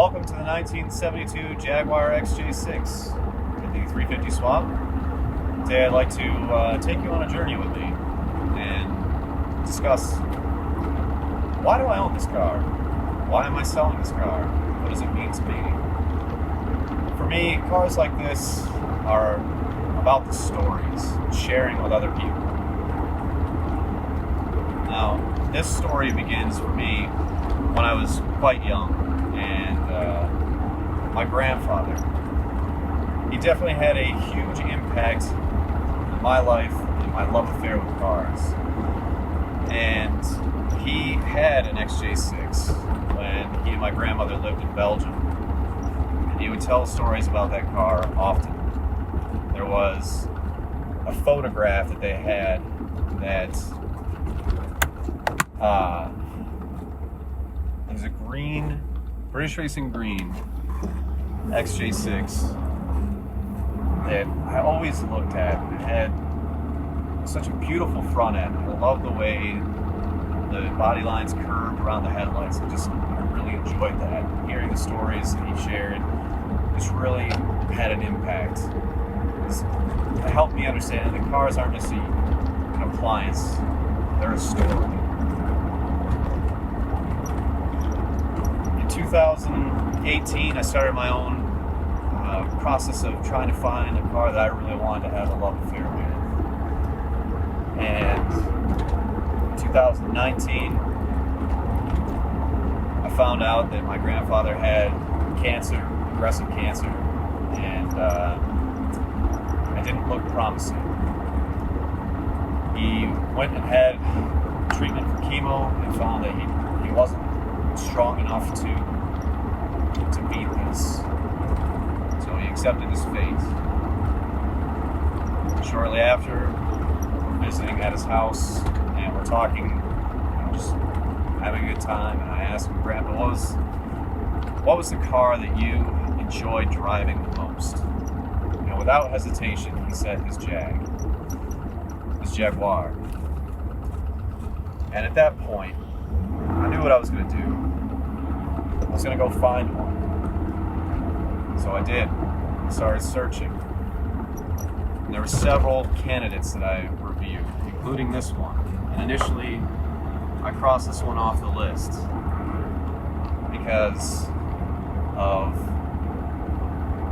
Welcome to the 1972 Jaguar XJ6 with the 350 swap. Today I'd like to take you on a journey with me and discuss, why do I own this car? Why am I selling this car? What does it mean to me? For me, cars like this are about the stories, sharing with other people. Now, this story begins for me when I was quite young, and my grandfather, he definitely had a huge impact in my life and my love affair with cars. And he had an XJ6 when he and my grandmother lived in Belgium, and he would tell stories about that car often. There was a photograph that they had that it was a green, British Racing green XJ6 that I always looked at. It had such a beautiful front end. I loved the way the body lines curved around the headlights. I really enjoyed that. Hearing the stories that he shared just really had an impact. It helped me understand that the cars aren't just an appliance, they're a story. In 2018, I started my own process of trying to find a car that I really wanted to have a love affair with. And in 2019, I found out that my grandfather had cancer, aggressive cancer, and it didn't look promising. He went and had treatment for chemo and found that he wasn't strong enough to beat this. So he accepted his fate. Shortly after, we're visiting at his house and we're talking, just having a good time, and I asked him, Grandpa, what was the car that you enjoyed driving the most? And without hesitation, he said his Jaguar. And at that point, I knew what I was going to do. I was going to go find one. So I did. I started searching. And there were several candidates that I reviewed, including this one. And initially, I crossed this one off the list because of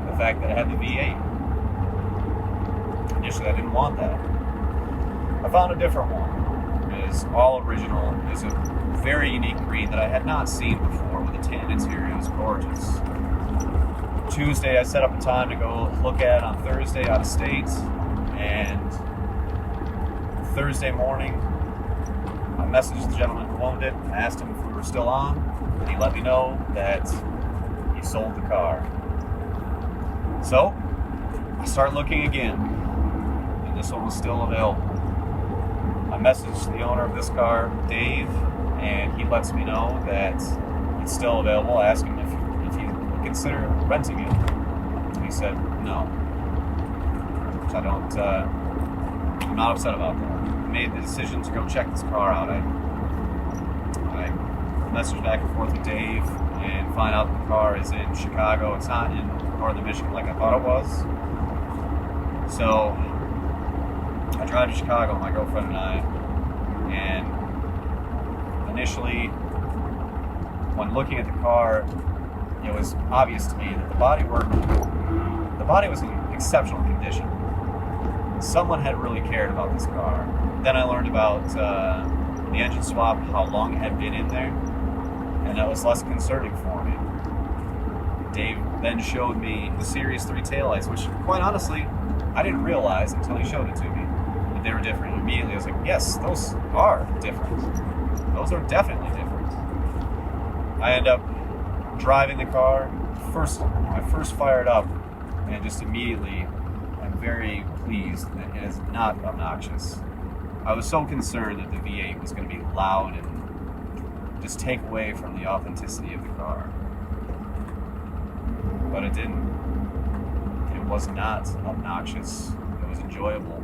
the fact that it had the V8. Initially, I didn't want that. I found a different one. It is all original. It is a very unique green that I had not seen before with a tan interior. It was gorgeous. Tuesday, I set up a time to go look at on Thursday out of state, and Thursday morning, I messaged the gentleman who owned it and asked him if we were still on, and he let me know that he sold the car. So, I start looking again, and this one was still available. I messaged the owner of this car, Dave, and he lets me know that it's still available. I asked him if he would consider renting it. And he said no. Which I'm not upset about that. I made the decision to go check this car out. I messaged back and forth with Dave and find out that the car is in Chicago. It's not in northern Michigan like I thought it was. So I drive to Chicago, my girlfriend and I, and initially, when looking at the car, it was obvious to me that the body was in exceptional condition. Someone had really cared about this car. Then I learned about the engine swap, how long it had been in there, and that was less concerning for me. Dave then showed me the Series 3 taillights, which, quite honestly, I didn't realize until he showed it to me, that they were different. And immediately I was like, yes, those are different. Those are definitely different. I end up driving the car. I first fired up, and just immediately I'm very pleased that it is not obnoxious. I was so concerned that the V8 was going to be loud and just take away from the authenticity of the car. But it didn't. It was not obnoxious. It was enjoyable.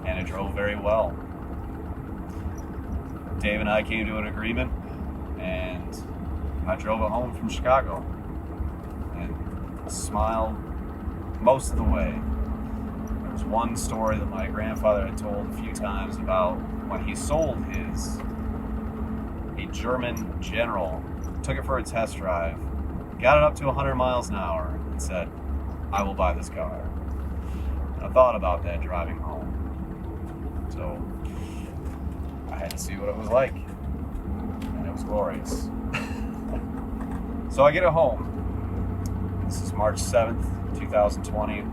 And it drove very well. Dave and I came to an agreement, and I drove it home from Chicago and smiled most of the way. There was one story that my grandfather had told a few times about when he sold his. A German general took it for a test drive, got it up to 100 miles an hour, and said, "I will buy this car." And I thought about that driving home. So I had to see what it was like. And it was glorious. So I get it home. This is March 7th, 2020,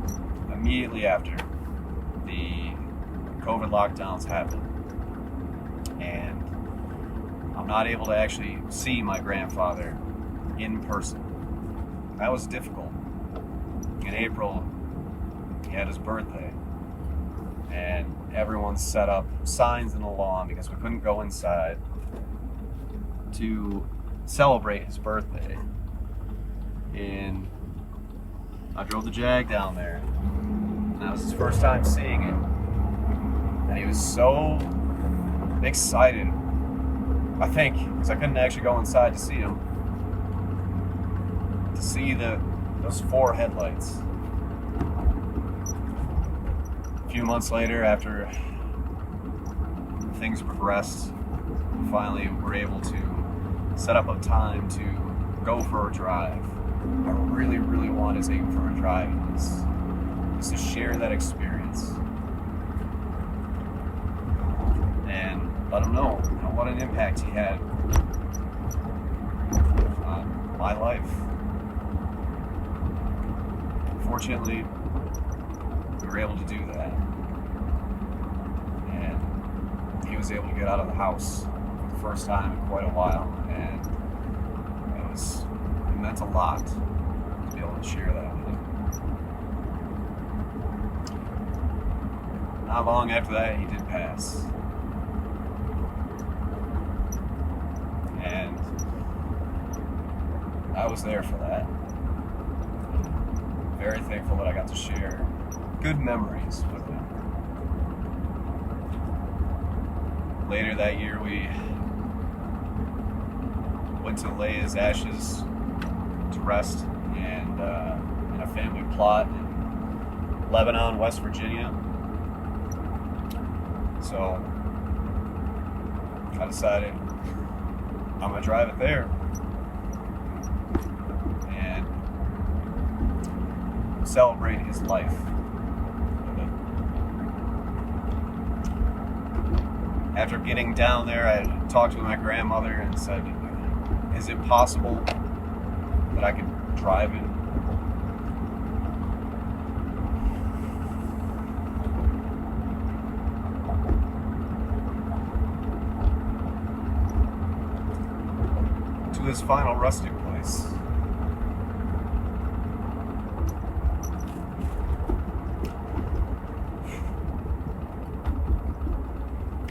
immediately after the COVID lockdowns happened. And I'm not able to actually see my grandfather in person. That was difficult. In April, he had his birthday, and everyone set up signs in the lawn because we couldn't go inside to celebrate his birthday. And I drove the Jag down there, and that was his first time seeing it. And he was so excited, I think, because I couldn't actually go inside to see him, to see those 4 headlights. A few months later, after things progressed, we finally were able to set up a time to go for a drive. I really, really wanted to take him for a drive, just to share that experience and let him know, what an impact he had on my life. Fortunately, we were able to do that, and he was able to get out of the house for the first time in quite a while, and it meant a lot to be able to share that with him. Not long after that, he did pass. And I was there for that. Very thankful that I got to share good memories with him. Later that year, we went to lay his ashes to rest and in a family plot in Lebanon, West Virginia. So I decided I'm gonna drive it there and celebrate his life with it. After getting down there, I talked to my grandmother and said, "Is it possible that I could drive it?" To his final resting place.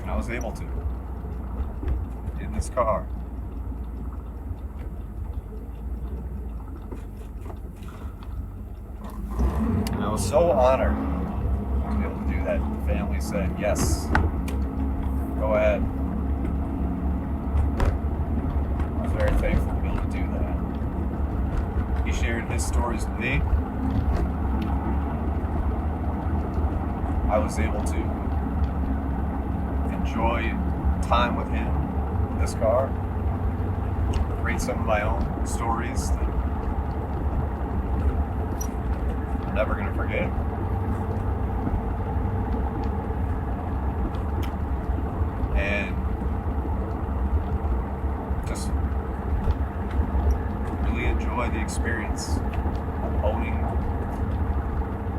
And I was able to, in this car. And I was so honored to be able to do that. The family said, "Yes, go ahead." I was very thankful to be able to do that. He shared his stories with me. I was able to enjoy time with him in this car, create some of my own stories that I'm never going to forget. And just really enjoy the experience of owning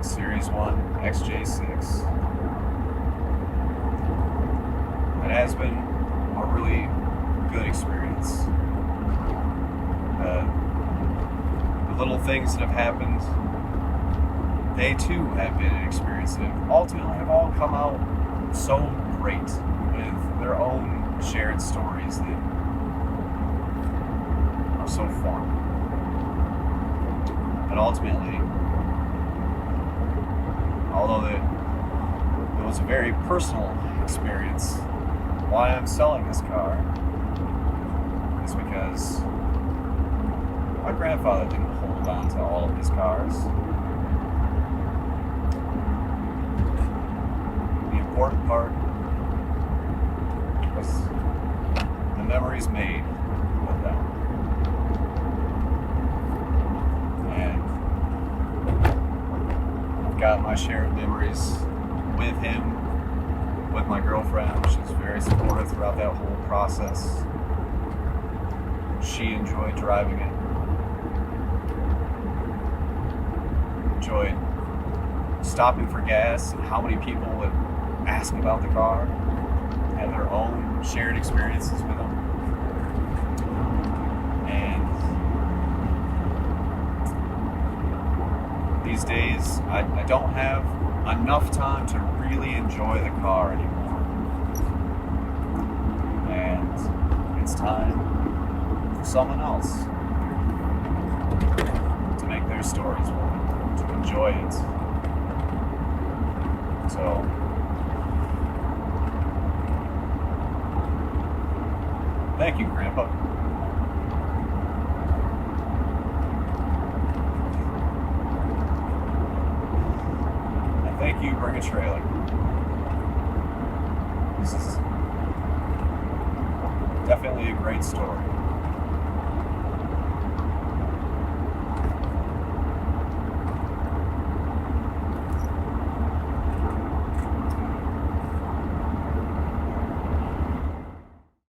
Series 1 XJ6. It has been a really good experience. The little things that have happened, they too have been an experience that ultimately have all come out so great with their own shared stories that are so fun. But ultimately, although it was a very personal experience, why I'm selling this car is because My grandfather didn't hold on to all of his cars. The important part was the memories made with them. And I've got my share of memories with him, with my girlfriend. She's very supportive throughout that whole process. She enjoyed driving it. Enjoyed stopping for gas and how many people would ask about the car, have their own shared experiences with them. And these days, I don't have enough time to really enjoy the car anymore. And it's time for someone else to make their stories for me, to enjoy it. So, thank you, Grandpa. And thank you, Bring a Trailer. This is definitely a great story.